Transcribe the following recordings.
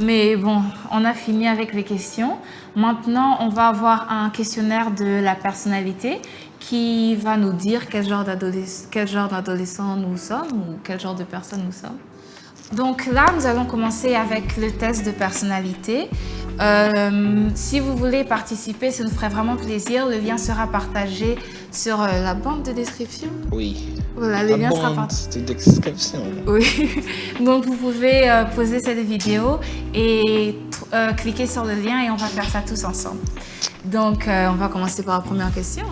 Mais bon, on a fini avec les questions. Maintenant, on va avoir un questionnaire de la personnalité qui va nous dire quel genre d'adolescent nous sommes ou quel genre de personne nous sommes. Donc là, nous allons commencer avec le test de personnalité. Si vous voulez participer, ça nous ferait vraiment plaisir. Le lien sera partagé sur la bande de description. Oui. Voilà, le lien sera partagé. De description. Oui. Donc vous pouvez poser cette vidéo et cliquer sur le lien et on va faire ça tous ensemble. Donc on va commencer par la première question.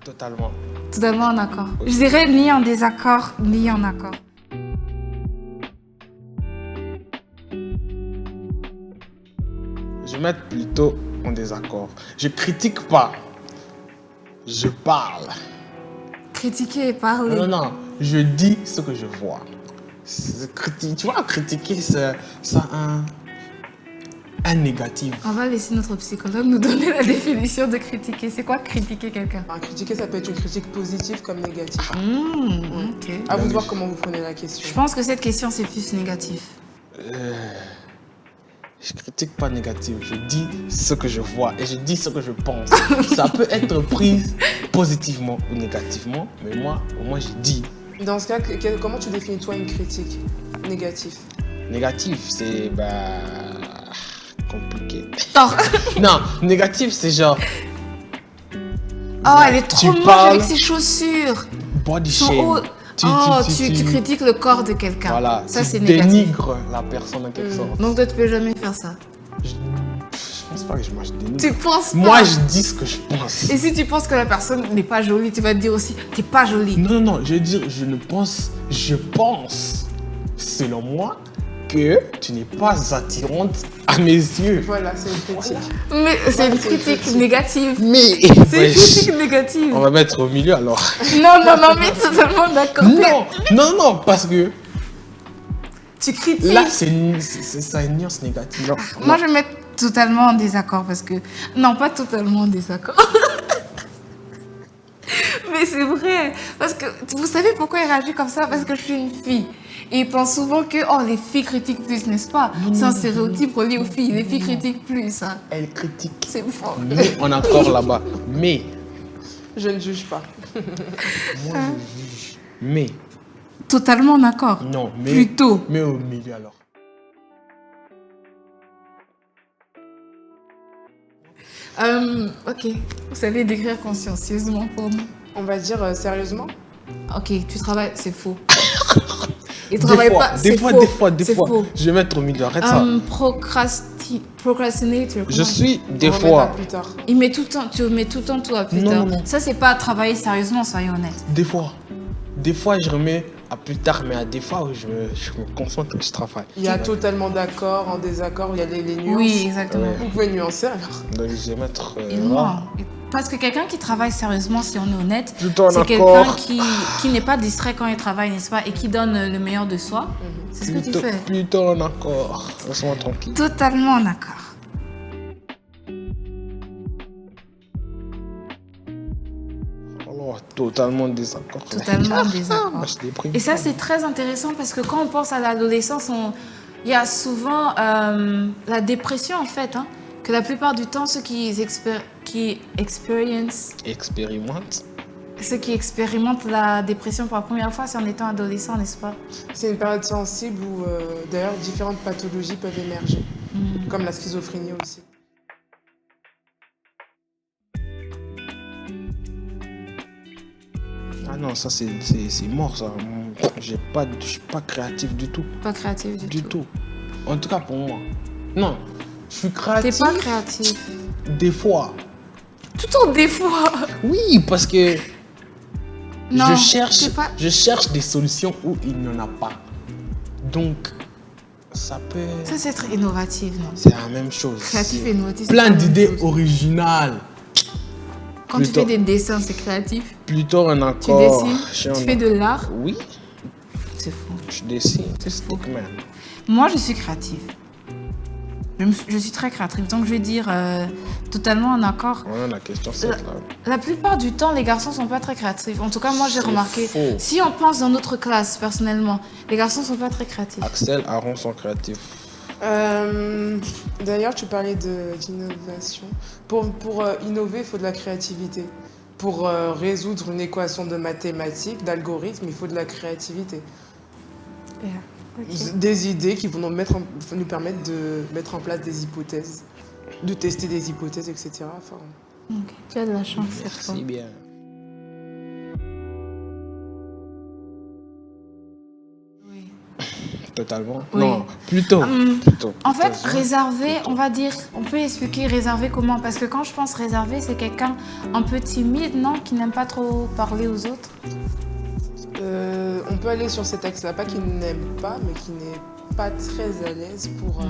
Totalement. Totalement en accord. Je dirais ni en désaccord, ni en accord. Je vais mettre plutôt en désaccord. Je critique pas. Je parle. Critiquer et parler. Non. Je dis ce que je vois. Tu vois, critiquer, ça a un négatif. On va laisser notre psychologue nous donner la définition de critiquer. C'est quoi critiquer quelqu'un? Critiquer, ça peut être une critique positive comme négative. Ok. À vous de voir comment vous prenez la question. Je pense que cette question, c'est plus négatif. Je critique pas négatif, je dis ce que je vois et je dis ce que je pense. Ça peut être pris positivement ou négativement, mais moi, au moins, je dis. Dans ce cas, comment tu définis toi une critique négative? Négatif, c'est compliqué. Tort. Non, négatif, c'est genre. Oh, elle est trop moche avec ses chaussures. Body Son shame. haut. Tu critiques le corps de quelqu'un. Voilà, ça c'est tu négatif. dénigres la personne en quelque sorte. Donc toi, tu peux jamais faire ça. Je pense pas que je dénigre. Tu penses pas? Moi, je dis ce que je pense. Et si tu penses que la personne n'est pas jolie, tu vas te dire aussi, t'es pas jolie. Non, je veux dire, je pense, selon moi, que tu n'es pas attirante à mes yeux. Voilà, c'est une critique. Mais c'est une critique négative. Mais c'est une critique négative. On va mettre au milieu alors. Non, mais totalement d'accord. Non, parce que tu critiques. là, c'est une nuance négative. Genre, moi, je vais mettre totalement en désaccord parce que... Non, pas totalement en désaccord. Mais c'est vrai. Parce que vous savez pourquoi il réagit comme ça? Parce que je suis une fille. Et il pense souvent que les filles critiquent plus, n'est-ce pas? C'est un stéréotype relié aux filles. Les filles critiquent plus. Hein. Elles critiquent. C'est fort. Mais on est encore là-bas. Mais... Je ne juge pas. Moi, je juge. Mais... Totalement d'accord. Non, mais... Plutôt. Mais au milieu alors. Ok. Vous savez décrire consciencieusement pour nous? On va dire sérieusement. Ok, tu travailles... C'est faux. Il travaille pas, des fois. Faux. Je vais mettre au milieu, arrête ça. Procrastinator. Je suis des On fois. remettra plus tard. Il met tout le temps, tu mets tout le temps tout à plus tard. Non. Ça, c'est pas travailler sérieusement, soyons honnêtes. Des fois, je remets à plus tard, mais à des fois où je me concentre et je travaille. Il y a totalement d'accord, en désaccord, il y a les nuances. Oui, exactement. Vous pouvez nuancer alors. Donc, je vais mettre. Non. Parce que quelqu'un qui travaille sérieusement, si on est honnête, Plutôt en c'est quelqu'un accord. qui n'est pas distrait quand il travaille, n'est-ce pas, et qui donne le meilleur de soi. C'est ce que tu fais. Plutôt en accord. Laisse-moi tranquille. Totalement en accord. Alors, totalement désaccord. Totalement désaccord. Moi, je déprime. Et ça, c'est très intéressant parce que quand on pense à l'adolescence, il y a souvent la dépression, en fait. Hein, que la plupart du temps, ceux qui expérimentent la dépression pour la première fois, c'est en étant adolescent, n'est-ce pas? C'est une période sensible où, d'ailleurs, différentes pathologies peuvent émerger, comme la schizophrénie aussi. Ah non, ça c'est mort ça. Je suis pas créatif du tout. Pas créatif du tout. En tout cas pour moi. Non, je suis créatif. T'es pas créatif. Des fois. Tout en des fois. Oui, parce que non, je cherche des solutions où il n'y en a pas. Donc, ça peut... Ça, c'est être innovatif, non? C'est la même chose. Créatif et innovatif. Plein d'idées originales. Quand tu fais des dessins, c'est créatif. Plutôt un accord. Tu dessines, tu fais de l'art. Oui. C'est faux. Je dessine, c'est stickman. Moi, je suis créative. Je suis très créatrice, donc je vais dire totalement en accord. Ouais, la question c'est là. La plupart du temps, les garçons sont pas très créatifs. En tout cas, moi, j'ai C'est remarqué. faux. Si on pense dans notre classe, personnellement, les garçons sont pas très créatifs. Axel, Aaron sont créatifs. D'ailleurs, tu parlais d'innovation. Pour innover, il faut de la créativité. Pour résoudre une équation de mathématiques, d'algorithme, il faut de la créativité. Yeah. Ok. Des idées qui vont nous permettre de mettre en place des hypothèses, de tester des hypothèses, etc. Enfin, Ok. Tu as de la chance, c'est Merci fort. bien. Oui. Totalement. Oui. Non, plutôt. En fait, Plutôt. réservé, on va dire, on peut expliquer réservé comment? Parce que quand je pense réservé, c'est quelqu'un un peu timide, non? Qui n'aime pas trop parler aux autres. on peut aller sur cet axe-là, pas qui n'aime pas, mais qui n'est pas très à l'aise pour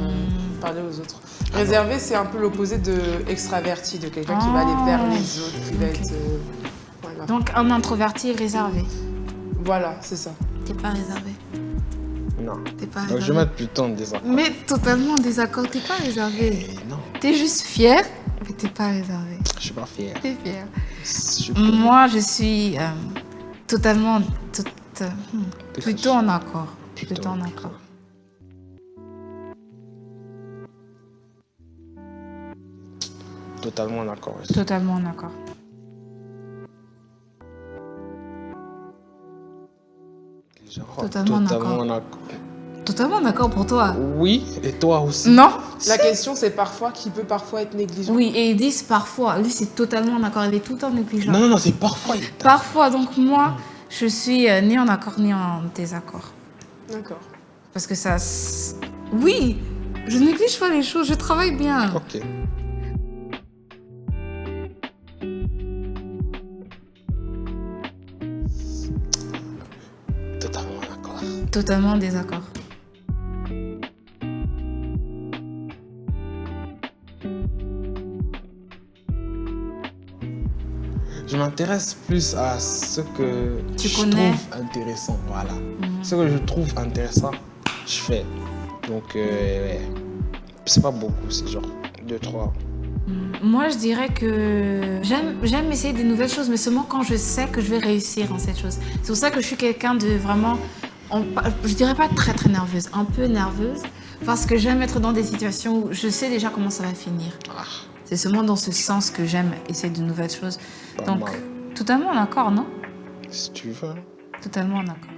parler aux autres. Réservé, c'est un peu l'opposé de extraverti, de quelqu'un qui va aller vers les autres, qui va Ok. être... voilà. Donc, un introverti réservé. Voilà, c'est ça. T'es pas réservé. Non. T'es pas Donc réservé. je vais mettre plutôt en désaccord. Mais totalement en désaccord. T'es pas réservé. Eh non, T'es juste fier, mais t'es pas réservé. je suis pas fier. T'es fier. Je Moi, je suis totalement, plutôt en accord. Plutôt en accord. Totalement d'accord. aussi. Totalement en accord. Genre, Totalement d'accord. en accord. Totalement d'accord pour toi. Oui, et toi aussi. Non? La question, c'est parfois, qui peut parfois être négligent. Oui, et ils disent parfois. Lui, c'est totalement en accord. Il est tout le temps négligent. Non, non, non, c'est parfois. Parfois, donc moi, je suis ni en accord ni en désaccord. D'accord. Parce que ça... Oui, je néglige pas les choses, je travaille bien. Ok. Totalement d'accord. Totalement en désaccord. Je m'intéresse plus à ce que Tu je connais. trouve intéressant. Voilà. Ce que je trouve intéressant, je fais. Donc, ouais. C'est pas beaucoup, c'est genre 2, 3. Moi, je dirais que j'aime essayer des nouvelles choses, mais seulement quand je sais que je vais réussir dans cette chose. C'est pour ça que je suis quelqu'un de vraiment, je dirais pas très très nerveuse, un peu nerveuse, parce que j'aime être dans des situations où je sais déjà comment ça va finir. Ah, C'est seulement dans ce sens que j'aime essayer de nouvelles choses. pas Donc, mal. totalement en accord, non? Si tu veux. Totalement en accord.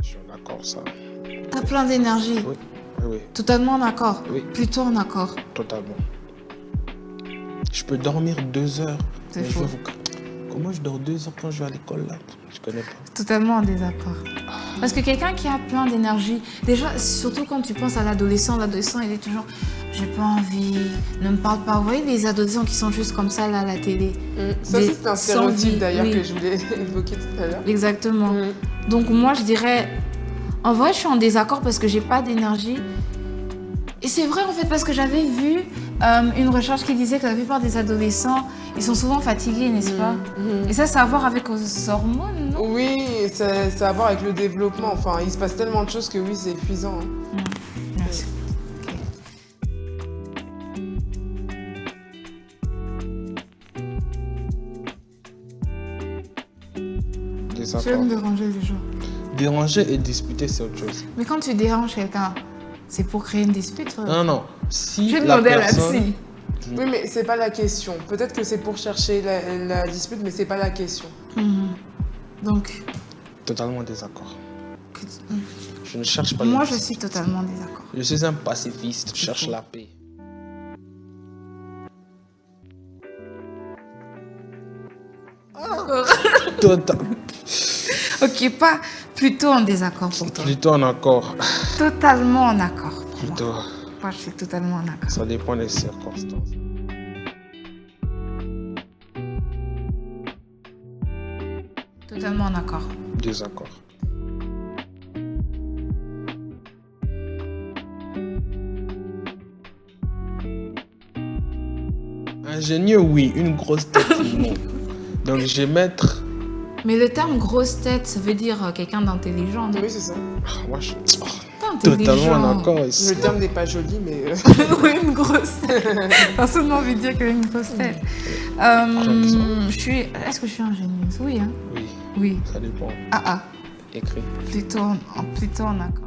Je suis d'accord, ça. T'as plein d'énergie. Oui, oui, oui, Totalement en accord. Oui. Plutôt en accord. totalement. Je peux dormir 2 heures. C'est mais je faux. vais Comment je dors 2 heures quand je vais à l'école, là? Je connais pas. Totalement en désaccord. Parce que quelqu'un qui a plein d'énergie, déjà, surtout quand tu penses à l'adolescent, il est toujours j'ai pas envie, ne me parle pas. Vous voyez les adolescents qui sont juste comme ça là à la télé. Ça, Des- c'est un sans stéréotype vie, d'ailleurs oui. que je voulais évoquer tout à l'heure. Exactement. Donc moi je dirais, en vrai je suis en désaccord parce que j'ai pas d'énergie. Et c'est vrai en fait parce que j'avais vu une recherche qui disait que la plupart des adolescents, ils sont souvent fatigués, n'est-ce pas? Et ça a à voir avec les hormones, non? Oui, ça a à voir avec le développement. Enfin, il se passe tellement de choses que oui, c'est épuisant. hein. Merci. Tu Désaccord. veux me déranger les gens. Déranger et disputer, c'est autre chose. Mais quand tu déranges quelqu'un, c'est pour créer une dispute, frère. Non, non. Si Je vais la demander à la personne... psy. Oui, mais c'est pas la question. Peut-être que c'est pour chercher la dispute, mais c'est pas la question. Donc, Totalement désaccord. que- Je ne cherche pas moi la je dispute. suis totalement désaccord. Je suis un pacifiste, je cherche la paix. Tota- Ok, pas plutôt en désaccord pour toi. Plutôt en accord. Totalement en accord pour moi. Plutôt. Moi je suis totalement en accord. Ça dépend des circonstances. Totalement en accord. Désaccord. Ingénieux, oui. Une grosse tête, non. Donc, je vais mettre Mais le terme grosse tête, ça veut dire quelqu'un d'intelligent. Non? Oui, c'est ça. Moi, je suis Intelligent. totalement d'accord ici. Le terme n'est pas joli, mais Oui, une grosse tête. Personne n'a envie de dire qu'elle a une grosse tête. Est-ce que je suis ingénieuse? Oui, hein? Oui, Oui. ça dépend. Ah. Écrit. Plutôt en accord.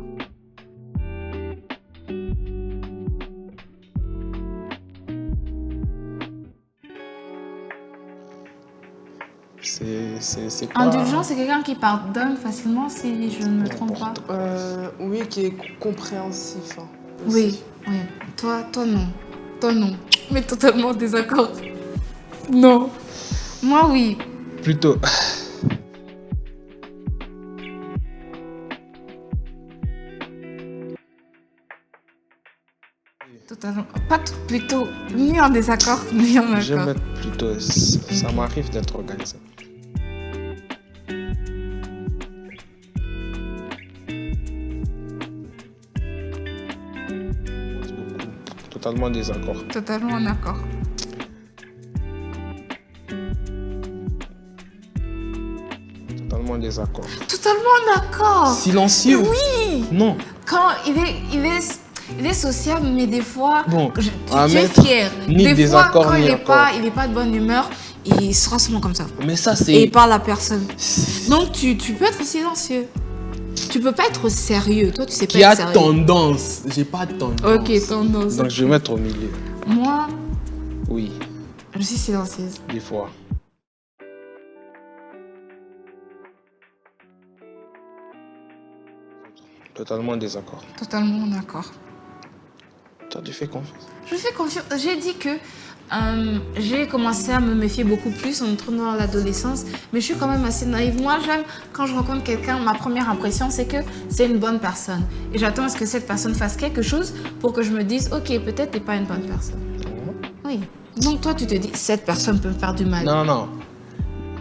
C'est quoi? Indulgent, c'est quelqu'un qui pardonne facilement, si je ne me trompe pas. oui, qui est compréhensif. Hein, Oui, oui. Toi non. Toi non. Mais totalement désaccord. Non. Moi, oui. Plutôt. Totalement. Pas tout, plutôt ni en désaccord, ni en Je vais accord. mettre plutôt. Ça m'arrive d'être organisé. Totalement désaccord. Totalement en accord. Totalement désaccord. Totalement en accord. Silencieux. Oui. Non. Quand il est sociable, mais des fois, Bon, tu à es mettre fier. ni Des fois, désaccord, quand ni il est accord. il est pas de bonne humeur, il se transforme comme ça. Mais ça, Et c'est. il parle à personne. Donc, tu peux être silencieux. Tu peux pas être sérieux. Toi, tu sais pas Qui être a sérieux. tendance. J'ai pas tendance. Ok, tendance. Donc, je vais mettre au milieu. Moi, Oui, je suis silencieuse. des fois. Totalement désaccord. Totalement d'accord. Toi, tu fais confiance. Je fais confiance. J'ai dit que j'ai commencé à me méfier beaucoup plus en entrant dans l'adolescence, mais je suis quand même assez naïve. Moi, j'aime quand je rencontre quelqu'un, ma première impression, c'est que c'est une bonne personne. Et j'attends à ce que cette personne fasse quelque chose pour que je me dise, ok, peut-être t'es pas une bonne personne. Oui. Donc toi, tu te dis, cette personne peut me faire du mal. Non, non.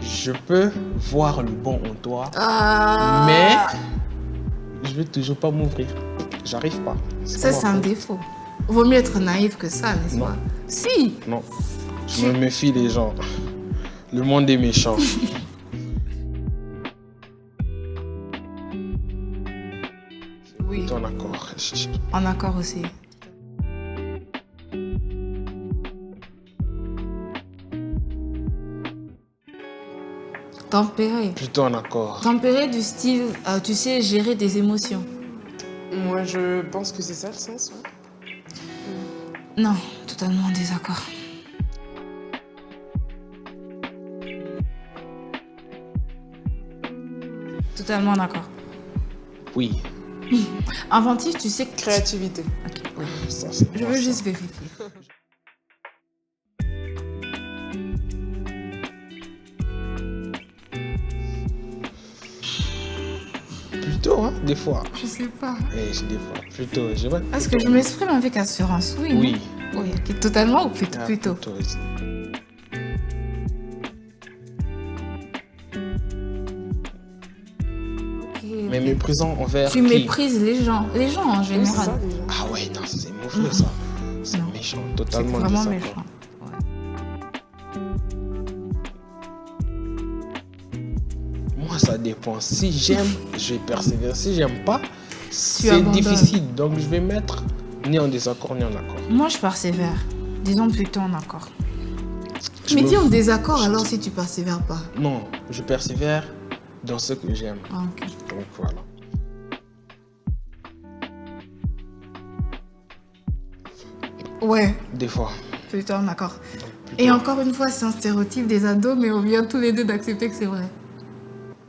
Je peux voir le bon en toi, Ah. mais je vais toujours pas m'ouvrir. J'arrive pas. Ça, pas c'est ma un faute. défaut. Vaut mieux être naïf que ça, n'est-ce Non. pas? Si. Non. Je me méfie des gens. Le monde est méchant. Oui. Ton accord. En accord aussi. Tempéré. Plutôt en accord. Tempéré du style, tu sais, gérer des émotions. moi, je pense que c'est ça le sens. Ouais. Non, totalement en désaccord. Totalement d'accord. Oui. Inventif, tu sais que... Créativité. Ok, oui. Ça, c'est Je moi, veux ça. juste vérifier. Plutôt, hein, des fois. Je sais pas. Des fois. Plutôt. Je vais mettre Est-ce que je plutôt. m'exprime avec assurance? Oui. Oui. non Oui, ok. Totalement ou plutôt? Ah, Plutôt. aussi. Ok, Mais ok. méprisant envers Tu qui? méprises les gens en Oui, c'est général. ça déjà. Ah ouais, non, ça, c'est mauvais, ça. C'est Non. méchant. C'est Totalement vraiment désaccord. méchant. Moi, ça dépend. Si j'aime, je vais persévérer. Si j'aime pas, c'est abandonnes. difficile. Donc, je vais mettre ni en désaccord, ni en accord. Moi, je persévère. Disons plutôt en accord. Je Mais me- dis en désaccord alors si tu persévères pas. Non, je persévère dans ce que j'aime. Ah, ok. Donc, voilà. Ouais, Des fois. plutôt en accord. Donc, plutôt- Et encore une fois, c'est un stéréotype des ados, mais on vient tous les deux d'accepter que c'est vrai.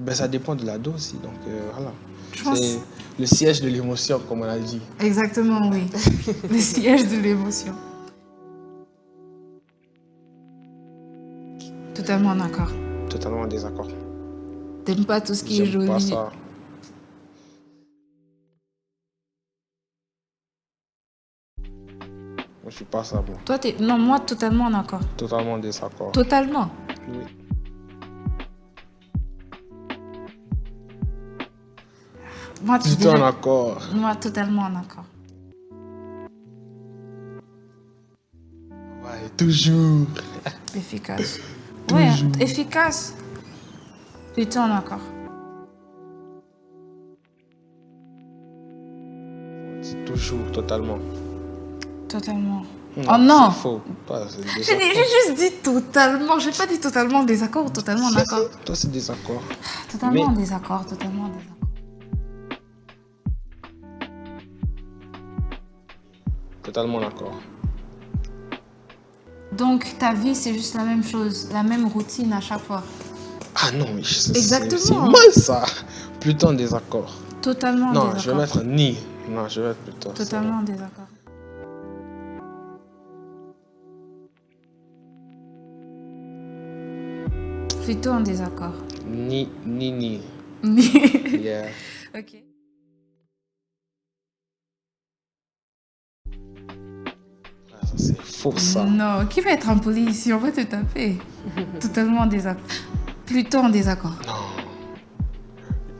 Ben, ça dépend de l'ado aussi. Donc, voilà. Je pense. C'est le siège de l'émotion, comme on a dit. Exactement, oui. Le siège de l'émotion. Totalement en accord. Totalement en désaccord. T'aimes pas tout ce qui est J'aime pas joli. ça. Moi, je suis pas ça, bon. Toi, t'es... Non, moi, totalement en accord. Totalement en désaccord. Totalement. Oui. Moi, tu Plutôt en dirais... accord. Moi, totalement en accord. Ouais, toujours. Efficace. Ouais, Toujours. efficace. Plutôt en accord. C'est toujours totalement. Totalement. Non, Oh non. C'est faux. Pas, c'est des J'ai accords. juste dit totalement. J'ai pas dit totalement en désaccord ou totalement en Si, accord. si, toi, c'est des accords. Totalement Mais- en désaccord, totalement en désaccord. Totalement d'accord. Donc ta vie c'est juste la même chose, la même routine à chaque fois. Ah non, mais Exactement. c'est mal ça. Plutôt en désaccord. Totalement en Non, désaccord. je vais mettre ni. Non, je vais mettre plutôt. Totalement en désaccord. Plutôt en désaccord. Ni. Yeah. Ok. Ah, ça, c'est faux ça. Non, qui va être impoli ici? On va te taper. Totalement en désaccord. Plutôt en désaccord.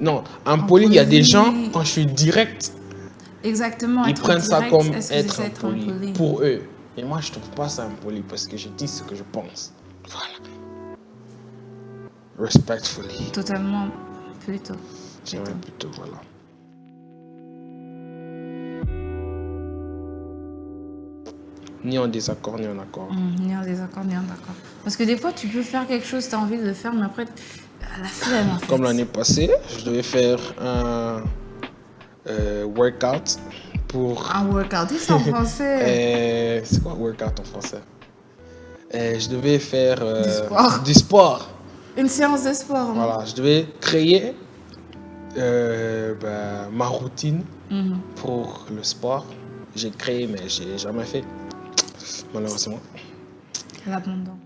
Non, impoli, il y a des Impoli. gens, quand je suis direct, Exactement. ils être prennent ça direct, comme est-ce que être c'est impoli pour eux. Et moi, je trouve pas ça impoli parce que je dis ce que je pense. Voilà. Respectfully. Totalement. Plutôt. J'aimerais plutôt, voilà. Ni en désaccord, ni en accord. Ni en désaccord, ni en accord. Parce que des fois, tu peux faire quelque chose, tu as envie de le faire, mais après, la flemme en fait. Comme l'année passée, je devais faire un workout pour... Un workout, c'est en français. c'est quoi workout en français? Je devais faire Du sport. du sport. Une séance de sport. non? Voilà, je devais créer ma routine pour le sport. J'ai créé, mais j'ai jamais fait, malheureusement. L'abandon.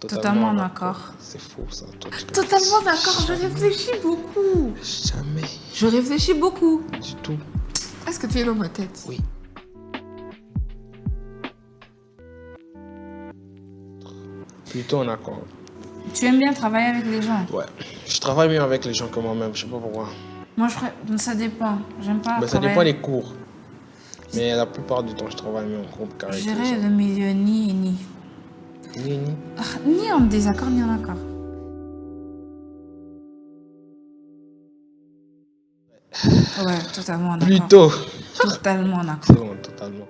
Totalement en accord. C'est faux ça. Toi, tu Totalement d'accord, je Jamais. réfléchis beaucoup. Jamais Je réfléchis beaucoup. du tout. Est-ce que tu es dans ma tête? Oui. Plutôt en accord. Tu aimes bien travailler avec les gens? Ouais. Je travaille mieux avec les gens que moi-même, je sais pas pourquoi. Moi, ça dépend. J'aime pas Mais ça travailler. dépend des cours. Mais la plupart du temps, je travaille mieux en groupe qu'avec Je les dirais gens. le milieu ni et ni. Ni. Ah, ni en désaccord, ni en accord. Ouais, totalement en accord. Plutôt. Totalement en accord. C'est bon, totalement.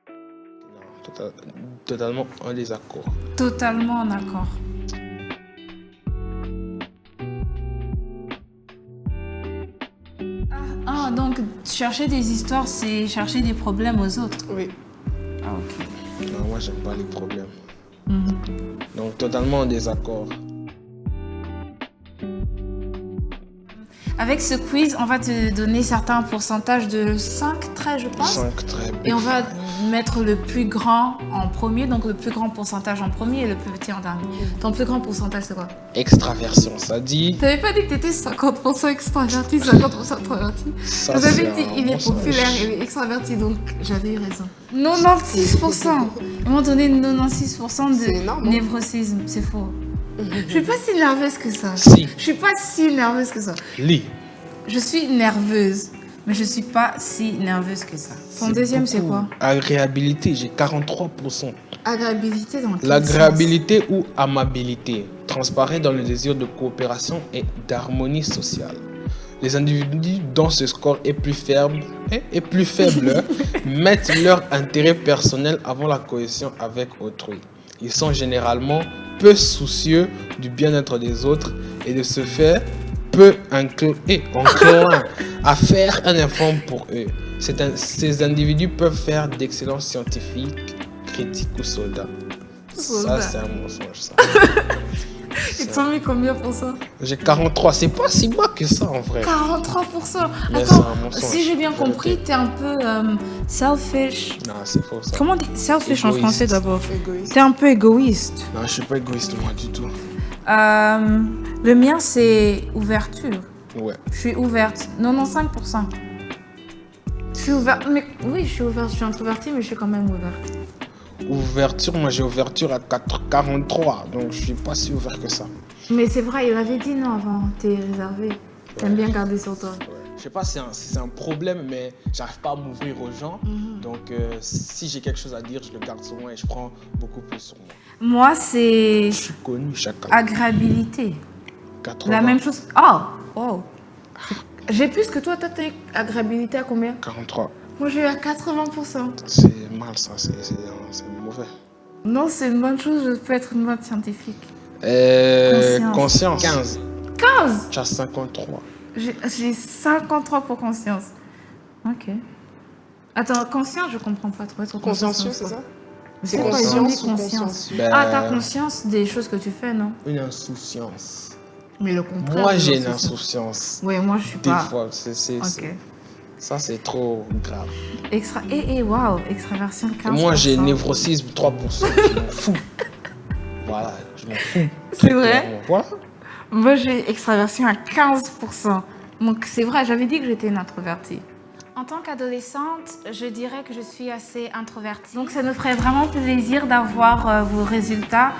Non, totalement en désaccord. Totalement en accord. Ah, donc chercher des histoires, c'est chercher des problèmes aux autres. Oui. Ah, ok. Non, moi, j'aime pas les problèmes. Donc, totalement en désaccord. Avec ce quiz, on va te donner certains pourcentages de 5 traits, je pense. 5 très Et on va mettre le plus grand en premier, donc le plus grand pourcentage en premier et le plus petit en dernier. Ton plus grand pourcentage, c'est quoi? Extraversion, ça dit. T'avais pas dit que t'étais 50% extraverti, 50% introverti? Ça, Vous avez c'est dit, un il est mensonge. populaire, il est extraverti, donc j'avais eu raison. 96%. Ils m'ont donné 96% C'est de énorme, hein. névrosisme, c'est faux. Je suis pas si nerveuse que ça. Si. Je suis pas si nerveuse que ça. Lis. Je suis nerveuse, mais je suis pas si nerveuse que ça. Ton deuxième, c'est beaucoup. quoi? Agréabilité, j'ai 43%. Agréabilité dans quel L'agréabilité ou amabilité transparaît dans le désir de coopération et d'harmonie sociale. Les individus dont ce score est plus faible, mettent leur intérêt personnel avant la cohésion avec autrui. Ils sont généralement peu soucieux du bien-être des autres et de ce fait peu enclins à faire un effort pour eux. Ces individus peuvent faire d'excellents scientifiques, critiques ou soldats. Soldats. Ça, c'est un mensonge, ça. Ils t'ont mis combien pour ça? J'ai 43, c'est pas si bas que ça en vrai. 43%. Mais Attends, c'est un mensonge. si j'ai bien compris, Vérité. t'es un peu selfish. Non, c'est faux ça. Comment on dit selfish en Égoïste. français d'abord? Égoïste. T'es un peu égoïste. Non, je suis pas égoïste moi du tout. Le mien, c'est ouverture. Ouais. Je suis ouverte. 95%. Je suis ouverte. Mais oui, je suis ouverte. Je suis introvertie, mais je suis quand même ouverte. Ouverture, moi j'ai ouverture à 43, donc je suis pas si ouvert que ça. Mais c'est vrai, il avait dit non avant, t'es réservé. T'aimes bien garder sur toi. Ouais. Je sais pas si c'est un problème, mais j'arrive pas à m'ouvrir aux gens. Donc si j'ai quelque chose à dire, je le garde sur moi et je prends beaucoup plus sur moi. Moi, c'est Je suis connu chacun. agréabilité. 80, La même chose. Oh, oh. J'ai plus que toi, t'as agréabilité à combien? 43. Moi, j'ai eu à 80%. C'est mal ça, c'est mauvais. Non, c'est une bonne chose, je peux être une bonne scientifique. Conscience. 15. 15. Tu as 53. J'ai 53 pour conscience. Ok. Attends, conscience, je comprends pas trop. Être Consciencieux, c'est ça? C'est C'est quoi, ils ont dit conscience ou conscience? consciencieux? Ben, Ah, t'as conscience des choses que tu fais, non? Une insouciance. Mais le contraire. Moi de j'ai une l'insouciance. insouciance. Oui, moi, je suis Des pas. fois, Ok. ça c'est trop grave. Waouh, extraversion 15%. Et moi j'ai névrosisme 3%. Je m'en fous. Voilà, je m'en fous. C'est vrai? Clairement. Voilà. Moi, j'ai extraversion à 15%. Donc, c'est vrai, j'avais dit que j'étais une introvertie. En tant qu'adolescente, je dirais que je suis assez introvertie. Donc, ça nous ferait vraiment plaisir d'avoir vos résultats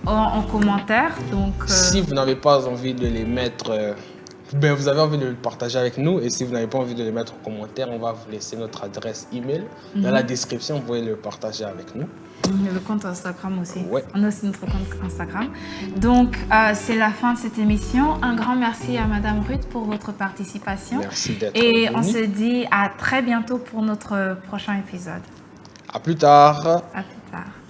en commentaire. Donc, Si vous n'avez pas envie de les mettre, ben vous avez envie de le partager avec nous. Et si vous n'avez pas envie de les mettre en commentaire, on va vous laisser notre adresse email dans la description. Vous pouvez le partager avec nous. le compte Instagram aussi. Ouais. On a aussi notre compte Instagram. Donc, c'est la fin de cette émission. Un grand merci à Madame Ruth pour votre participation. Merci d'être Et venu. on se dit à très bientôt pour notre prochain épisode. À plus tard. À plus tard.